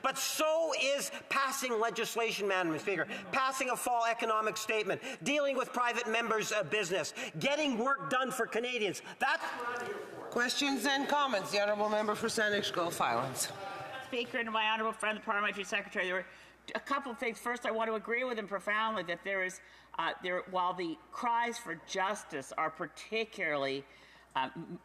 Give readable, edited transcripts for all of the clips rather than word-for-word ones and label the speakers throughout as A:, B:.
A: but so is passing legislation, Madam Speaker, passing a fall economic statement, dealing with private members' business, getting work done for Canadians. That's what I'm here for.
B: Questions and comments. The honourable member for Saanich Guelph Highlands.
C: Speaker, and my honourable friend, the parliamentary secretary, there were a couple of things. First, I want to agree with him profoundly that there is, while the cries for justice are particularly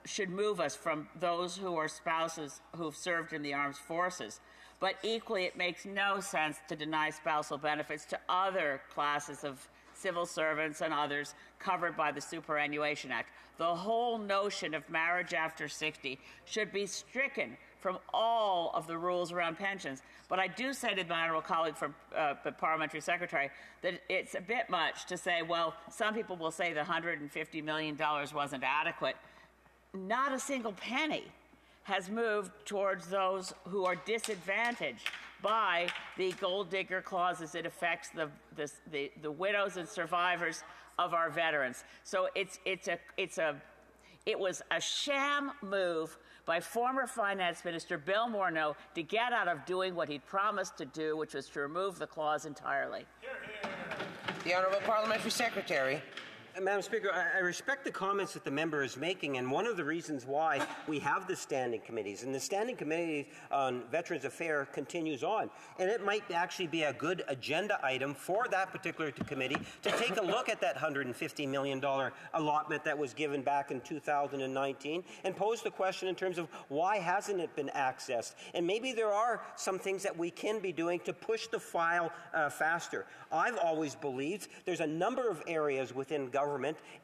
C: should move us from those who are spouses who've served in the armed forces, but equally it makes no sense to deny spousal benefits to other classes of civil servants and others covered by the Superannuation Act. The whole notion of marriage after 60 should be stricken from all of the rules around pensions. But I do say to my honourable colleague from the parliamentary secretary that it's a bit much to say, well, some people will say the $150 million wasn't adequate. Not a single penny has moved towards those who are disadvantaged by the gold digger clauses. It affects the widows and survivors of our veterans. So it was a sham move by former Finance Minister Bill Morneau to get out of doing what he'd promised to do, which was to remove the clause entirely.
B: The honourable parliamentary secretary.
A: Madam Speaker, I respect the comments that the member is making, and one of the reasons why we have the standing committees, and the standing committee on Veterans Affairs continues on, and it might actually be a good agenda item for that particular committee to take a look at that $150 million allotment that was given back in 2019 and pose the question in terms of why hasn't it been accessed, and maybe there are some things that we can be doing to push the file faster. I've always believed there's a number of areas within government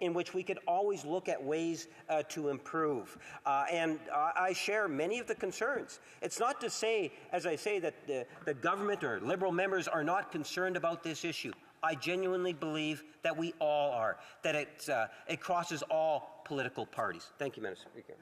A: in which we could always look at ways to improve. And I share many of the concerns. It's not to say, as I say, that the government or Liberal members are not concerned about this issue. I genuinely believe that we all are, that it crosses all political parties. Thank you, Madam Speaker.